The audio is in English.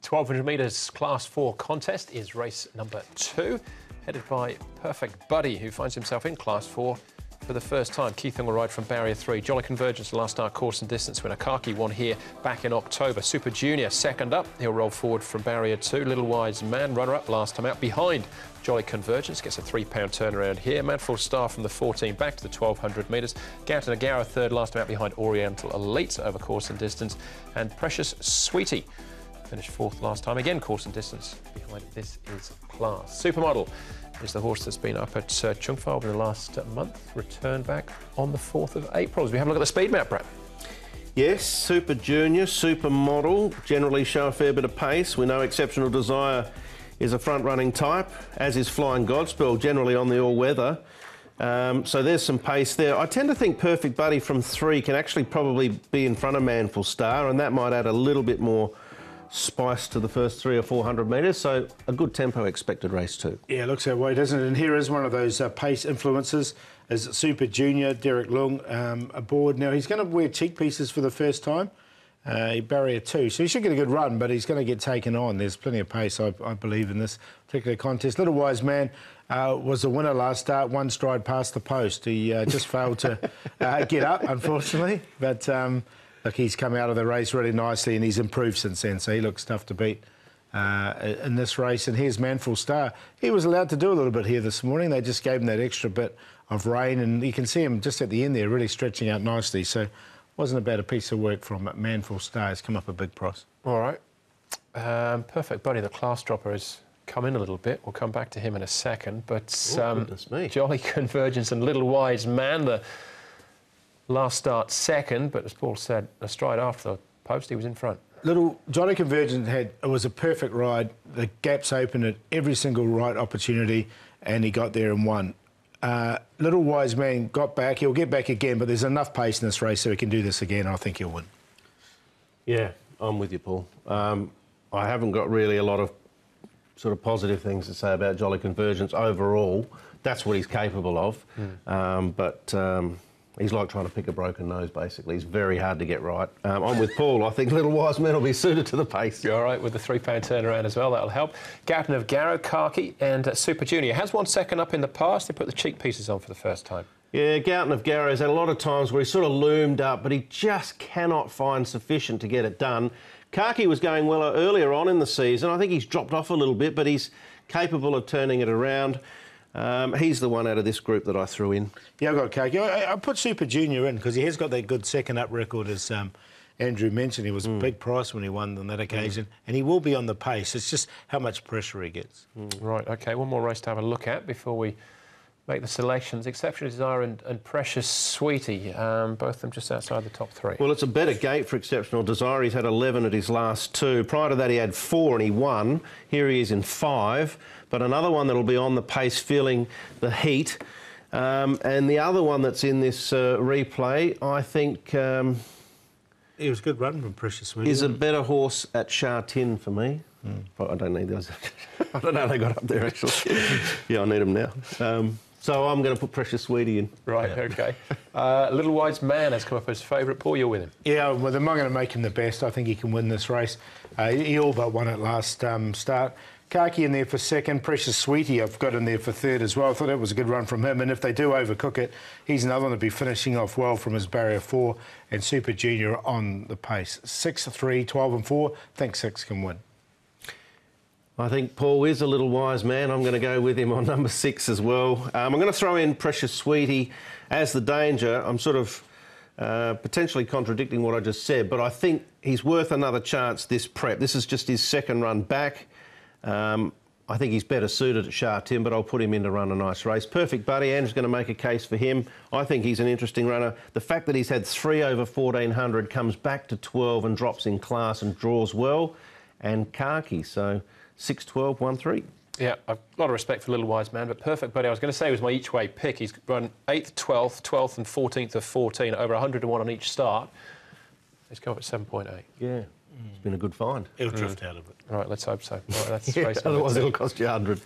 1200 metres Class 4 contest is race number 2, headed by Perfect Buddy, who finds himself in Class 4 for the first time. Keith will ride from Barrier 3. Jolly Convergence, the last start course and distance winner. Khaki won here back in October. Super Junior, second up. He'll roll forward from Barrier 2. Little Wise Man, runner-up last time out. Behind Jolly Convergence, gets a £3 turnaround here. Manful Star from the 14 back to the 1200 metres. Gowton Agara, third last time out behind Oriental Elite over course and distance. And Precious Sweetie finished fourth last time, again course and distance behind This Is Class. Supermodel is the horse that's been up at Chungfa over the last month, returned back on the 4th of April. As we have a look at the speed map, Brett. Yes, Super Junior, Supermodel generally show a fair bit of pace. We know Exceptional Desire is a front-running type, as is Flying Godspell, generally on the all-weather. So there's some pace there. I tend to think Perfect Buddy from 3 can actually probably be in front of Manful Star, and that might add a little bit more spice to the first 300 or 400 metres, so a good tempo expected race 2. Yeah, it looks that way, doesn't it? And here is one of those pace influences, is Super Junior, Derek Lung, aboard. Now, he's going to wear cheek pieces for the first time, Barrier 2, so he should get a good run, but he's going to get taken on. There's plenty of pace, I believe, in this particular contest. Little Wise Man was the winner last start, one stride past the post. He just failed to get up, unfortunately, but look, he's come out of the race really nicely and he's improved since then, so he looks tough to beat in this race. And here's Manful Star. He was allowed to do a little bit here this morning. They just gave him that extra bit of rain, and you can see him just at the end there really stretching out nicely. So wasn't a bad piece of work from Manful Star. He's come up a big price. All right. Perfect Buddy, the class dropper, has come in a little bit. We'll come back to him in a second. But goodness me. Jolly Convergence and Little Wise Man, the last start second, but as Paul said, a stride after the post, he was in front. Little Jolly Convergence it was a perfect ride. The gaps opened at every single right opportunity, and he got there and won. Little Wise Man got back. He'll get back again, but there's enough pace in this race so he can do this again. I think he'll win. Yeah, I'm with you, Paul. I haven't got really a lot of sort of positive things to say about Jolly Convergence overall. That's what he's capable of. He's like trying to pick a broken nose, basically. He's very hard to get right. I'm with Paul. I think Little Wise Man will be suited to the pace. You're all right with the £3 turnaround as well. That'll help. Gowton of Garrow, Khaki and Super Junior. Has won second up in the past. They put the cheek pieces on for the first time. Yeah, Gowton of Garrow has had a lot of times where he sort of loomed up, but he just cannot find sufficient to get it done. Khaki was going well earlier on in the season. I think he's dropped off a little bit, but he's capable of turning it around. He's the one out of this group that I threw in. Yeah, I've got Khaki. I put Super Junior in because he has got that good second-up record, as Andrew mentioned. He was a big price when he won on that occasion, and he will be on the pace. It's just how much pressure he gets. Right, OK, one more race to have a look at before we make the selections. Exceptional Desire and Precious Sweetie, both of them just outside the top 3. Well, it's a better gate for Exceptional Desire. He's had 11 at his last 2. Prior to that, he had 4 and he won. Here he is in 5. But another one that'll be on the pace, feeling the heat. And the other one that's in this replay, I think... It was a good run from Precious Sweetie. Is a better horse at Sha Tin for me. I don't need those. I don't know how they got up there, actually. Yeah, I need them now. So I'm going to put Precious Sweetie in. Right, OK. Little Wise Man has come up as favourite. Paul, you're with him. Yeah, with him, I'm going to make him the best. I think he can win this race. He all but won it last start. Khaki in there for second. Precious Sweetie I've got in there for third as well. I thought that was a good run from him. And if they do overcook it, he's another one to be finishing off well from his Barrier 4. And Super Junior on the pace. 6, 3, 12 and 4. I think 6 can win. I think Paul is a Little Wise Man. I'm going to go with him on number 6 as well. I'm going to throw in Precious Sweetie as the danger. I'm sort of potentially contradicting what I just said, but I think he's worth another chance this prep. This is just his second run back. I think he's better suited at Sha Tin, but I'll put him in to run a nice race. Perfect Buddy, Andrew's going to make a case for him. I think he's an interesting runner. The fact that he's had 3 over 1400, comes back to 12 and drops in class and draws well. And Khaki, so 6, 12, 1, 3. Yeah, I've a lot of respect for Little Wise Man, but Perfect Buddy, I was going to say, was my each-way pick. He's run 8th, 12th, 12th and 14th of 14, over 100 to 1 on each start. He's come up at 7.8. Yeah. It's been a good find. He'll drift out of it. All right, let's hope so. All right, that's Otherwise it'll cost you 100.